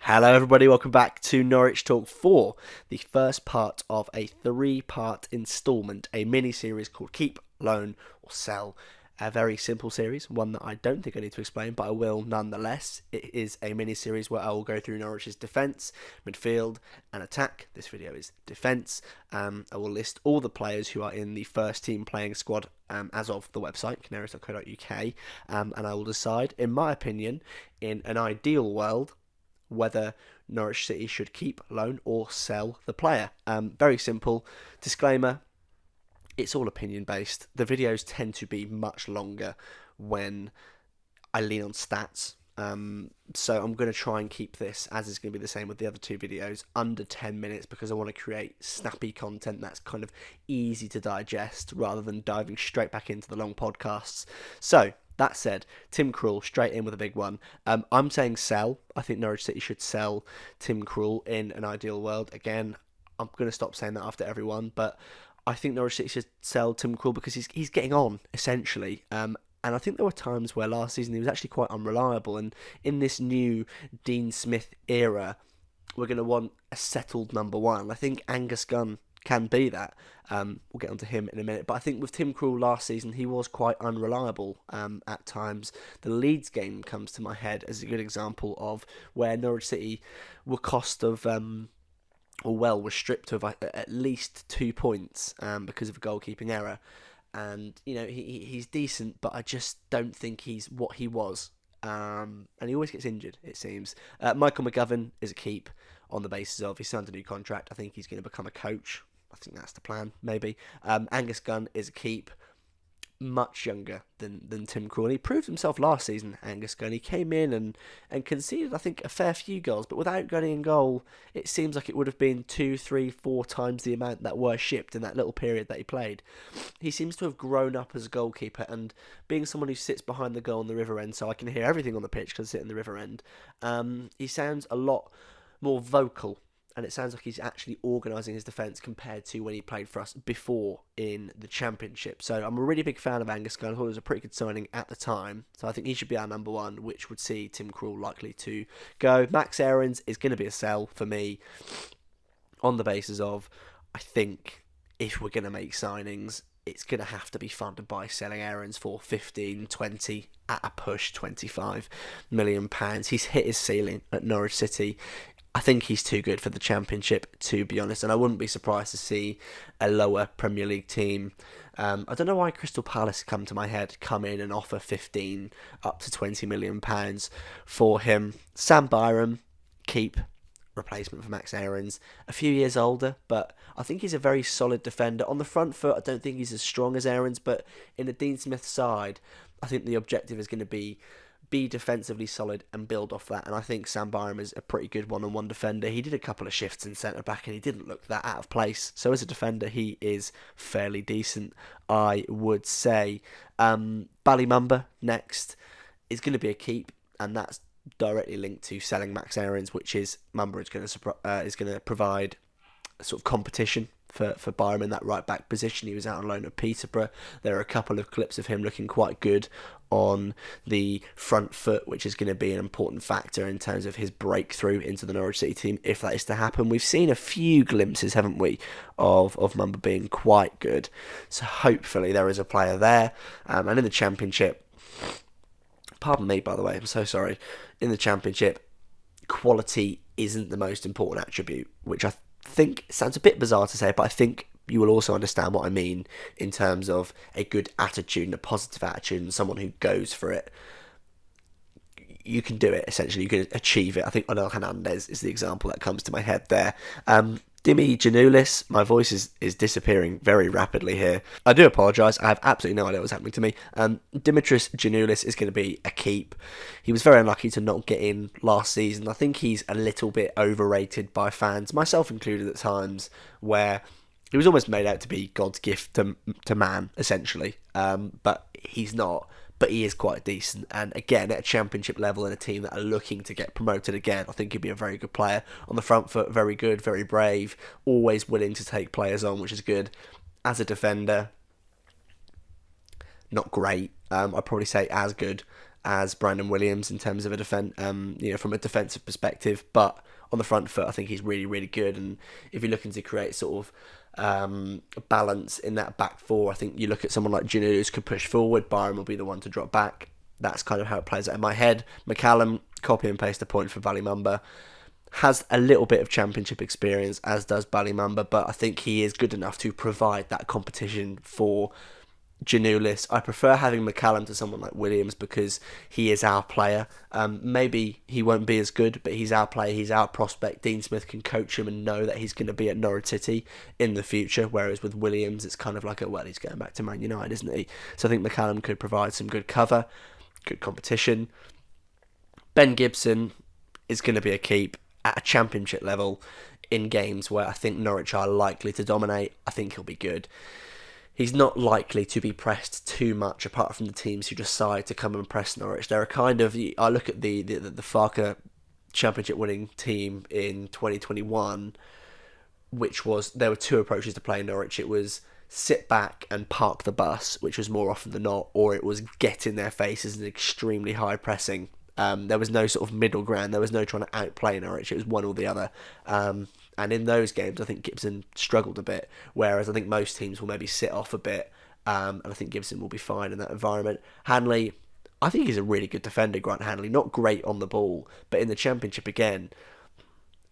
Hello everybody, welcome back to Norwich Talk 4, the first part of a 3-part instalment, a mini-series called Keep, Loan or Sell. A very simple series, one that I don't think I need to explain, but I will nonetheless. It is a mini-series where I will go through Norwich's defence, midfield and attack. This video is defence. I will list all the players who are in the first team playing squad as of the website, canaries.co.uk, and I will decide, in my opinion, in an ideal world, whether Norwich City should keep, loan or sell the player. Very simple. Disclaimer, it's all opinion based. The videos tend to be much longer when I lean on stats. So I'm going to try and keep this, as is going to be the same with the other two videos, under 10 minutes because I want to create snappy content that's kind of easy to digest rather than diving straight back into the long podcasts. So, that said, Tim Crull, straight in with a big one. I'm saying sell. I think Norwich City should sell Tim Crull in an ideal world. Again, I'm going to stop saying that after everyone, but I think Norwich City should sell Tim Crull because he's getting on, essentially. And I think there were times where last season he was actually quite unreliable. And in this new Dean Smith era, we're going to want a settled number one. I think Angus Gunn can be that. We'll get onto him in a minute. But I think with Tim Crull last season, he was quite unreliable at times. The Leeds game comes to my head as a good example of where Norwich City were were stripped of at least 2 points because of a goalkeeping error. And, you know, he's decent, but I just don't think he's what he was. And he always gets injured, it seems. Michael McGovern is a keep on the basis of he signed a new contract. I think he's going to become a coach. I think that's the plan, maybe. Angus Gunn is a keep, much younger than Tim Crull. He proved himself last season, Angus Gunn. He came in and conceded, I think, a fair few goals, but without Gunny in goal, it seems like it would have been 2, 3, 4 times the amount that were shipped in that little period that he played. He seems to have grown up as a goalkeeper, and being someone who sits behind the goal on the river end, so I can hear everything on the pitch because I sit in the river end, he sounds a lot more vocal. And it sounds like he's actually organising his defence compared to when he played for us before in the Championship. So I'm a really big fan of Angus Gunn. I thought it was a pretty good signing at the time. So I think he should be our number one, which would see Tim Crull likely to go. Max Aarons is going to be a sell for me on the basis of, I think if we're going to make signings, it's going to have to be funded by selling Aarons for 15, 20, at a push, £25 million. He's hit his ceiling at Norwich City. I think he's too good for the Championship, to be honest, and I wouldn't be surprised to see a lower Premier League team. I don't know why Crystal Palace come in and offer 15 up to £20 million for him. Sam Byram, keep, replacement for Max Aarons, a few years older, but I think he's a very solid defender. On the front foot, I don't think he's as strong as Aarons, but in the Dean Smith side, I think the objective is going to be defensively solid and build off that, and I think Sam Byram is a pretty good one-on-one defender. He did a couple of shifts in centre-back and he didn't look that out of place, so as a defender he is fairly decent, I would say. Bali Mumba next is going to be a keep, and that's directly linked to selling Max Aarons, which is Mumba is going to provide a sort of competition for Byram in that right back position. He was out on loan at Peterborough. There are a couple of clips of him looking quite good on the front foot, which is going to be an important factor in terms of his breakthrough into the Norwich City team, if that is to happen. We've seen a few glimpses, haven't we, of Mumba being quite good. So hopefully there is a player there. And in the Championship, pardon me, by the way, I'm so sorry. In the Championship, quality isn't the most important attribute, which I think sounds a bit bizarre to say, but I think you will also understand what I mean in terms of a good attitude and a positive attitude and someone who goes for it. You can do it, essentially. You can achieve it. I think Onel Hernandez is the example that comes to my head there. Dimi Genis, my voice is disappearing very rapidly here. I do apologise. I have absolutely no idea what's happening to me. Dimitris Genis is going to be a keep. He was very unlucky to not get in last season. I think he's a little bit overrated by fans, myself included at times, where he was almost made out to be God's gift to man, essentially. But he's not. But he is quite decent, and again, at a Championship level in a team that are looking to get promoted again, I think he'd be a very good player. On the front foot, very good, very brave, always willing to take players on, which is good. As a defender, not great. I'd probably say as good as Brandon Williams in terms of a from a defensive perspective, but on the front foot, I think he's really, really good. And if you're looking to create sort of a balance in that back four, I think you look at someone like Genis could push forward, Byram will be the one to drop back. That's kind of how it plays out in my head. McCallum, copy and paste a point for Bali Mumba. Has a little bit of championship experience, as does Bali Mumba, but I think he is good enough to provide that competition for Giannoulis. I prefer having McCallum to someone like Williams because he is our player. Maybe he won't be as good, but he's our player, he's our prospect. Dean Smith can coach him and know that he's going to be at Norwich City in the future, whereas with Williams, it's kind of like, he's going back to Man United, isn't he? So I think McCallum could provide some good cover, good competition. Ben Gibson is going to be a keep at a championship level in games where I think Norwich are likely to dominate. I think he'll be good. He's not likely to be pressed too much, apart from the teams who decide to come and press Norwich. They're a kind of... I look at the Farker championship winning team in 2021, which was... There were two approaches to playing Norwich. It was sit back and park the bus, which was more often than not, or it was get in their faces and extremely high pressing. There was no sort of middle ground. There was no trying to outplay Norwich. It was one or the other. And in those games, I think Gibson struggled a bit, whereas I think most teams will maybe sit off a bit, and I think Gibson will be fine in that environment. Hanley, I think he's a really good defender, Grant Hanley. Not great on the ball, but in the Championship, again,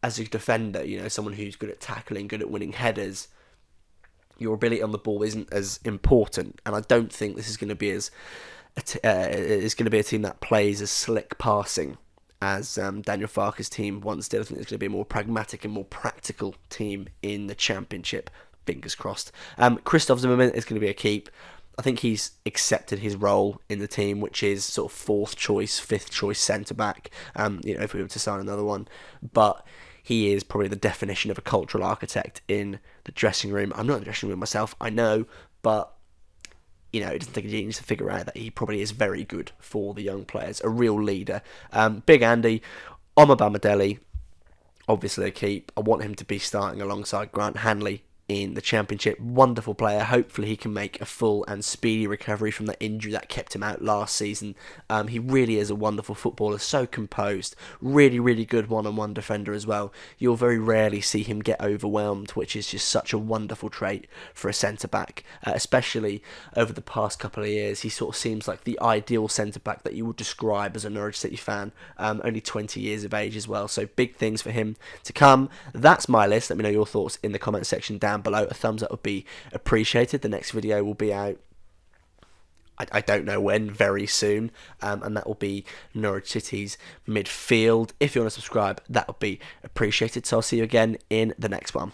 as a defender, someone who's good at tackling, good at winning headers, your ability on the ball isn't as important, and I don't think this is going to be it's going to be a team that plays as slick passing as Daniel Farker's team once did. I think it's going to be a more pragmatic and more practical team in the Championship. Fingers crossed. Christoph Zimmermann is going to be a keep. I think he's accepted his role in the team, which is sort of fourth choice, fifth choice centre-back, if we were to sign another one. But he is probably the definition of a cultural architect in the dressing room. I'm not in the dressing room myself, I know, but it doesn't take a genius to figure out that he probably is very good for the young players. A real leader. Big Andy, Omobamidele, obviously a keep. I want him to be starting alongside Grant Hanley in the Championship. Wonderful player. Hopefully he can make a full and speedy recovery from that injury that kept him out last season. He really is a wonderful footballer, so composed, really, really good one-on-one defender as well. You'll very rarely see him get overwhelmed, which is just such a wonderful trait for a centre-back, especially over the past couple of years. He sort of seems like the ideal centre-back that you would describe as a Norwich City fan, only 20 years of age as well, so big things for him to come. That's my list. Let me know your thoughts in the comment section down below. A thumbs up would be appreciated. The next video will be out, I don't know when, very soon, and that will be Norwich City's midfield. If you want to subscribe, that would be appreciated. So I'll see you again in the next one.